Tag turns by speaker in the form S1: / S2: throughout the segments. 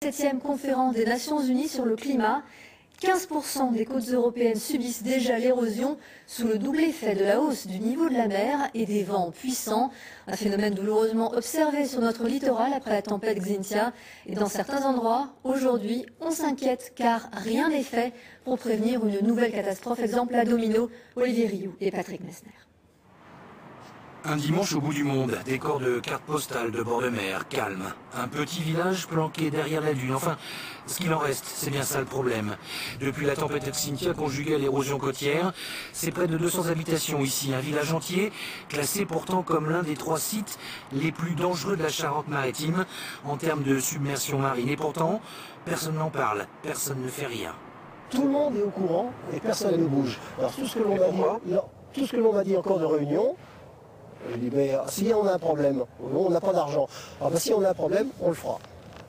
S1: 7e conférence des Nations Unies sur le climat. 15% des côtes européennes subissent déjà l'érosion sous le double effet de la hausse du niveau de la mer et des vents puissants. Un phénomène douloureusement observé sur notre littoral après la tempête Xynthia. Et dans certains endroits, aujourd'hui, on s'inquiète car rien n'est fait pour prévenir une nouvelle catastrophe. Exemple à Domino, Olivier Rioux et Patrick Messner.
S2: Un dimanche au bout du monde, décor de carte postale de bord de mer, calme. Un petit village planqué derrière la dune. Enfin, ce qu'il en reste, c'est bien ça le problème. Depuis la tempête Xynthia conjuguée à l'érosion côtière, c'est près de 200 habitations ici. Un village entier, classé pourtant comme l'un des 3 sites les plus dangereux de la Charente-Maritime en termes de submersion marine. Et pourtant, personne n'en parle, personne ne fait rien.
S3: Tout le monde est au courant et personne ne bouge. Alors tout ce que l'on m'a dit encore de réunion, je dis, mais si on a un problème, on n'a pas d'argent. Alors si on a un problème, on le fera.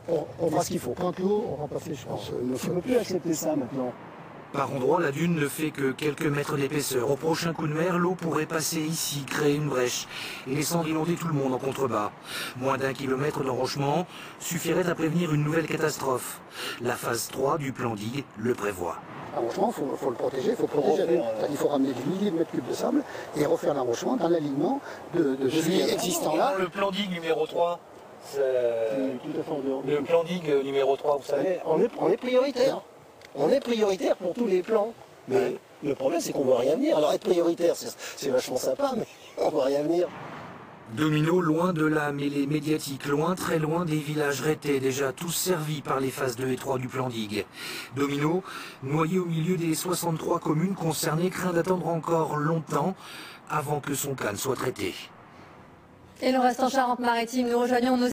S3: On fera ce qu'il faut. Quand l'eau, on va passer, je pense. Il ne faut plus accepter ça maintenant.
S2: Par endroits, la dune ne fait que quelques mètres d'épaisseur. Au prochain coup de mer, l'eau pourrait passer ici, créer une brèche et laissant inonder tout le monde en contrebas. Moins d'1 kilomètre d'enrochement suffirait à prévenir une nouvelle catastrophe. La phase 3 du plan digue le prévoit.
S3: L'arrochement, il faut le protéger, il faut ramener des milliers de mètres cubes de sable et refaire l'arrochement dans l'alignement de ce qui est existant là.
S2: Le plan digue numéro 3,
S3: Tout à fait en dehors.
S2: le plan digue numéro 3, vous savez.
S3: On est prioritaire. On est prioritaire pour tous les plans. Mais le problème, c'est qu'on ne voit rien venir. Alors être prioritaire, c'est vachement sympa, mais on ne voit rien venir.
S2: Domino, loin de la mêlée médiatique, loin, très loin des villages rétés, déjà tous servis par les phases 2 et 3 du plan digue. Domino, noyé au milieu des 63 communes concernées, craint d'attendre encore longtemps avant que son cas ne soit traité.
S1: Et le reste en Charente-Maritime, nous rejoignons nos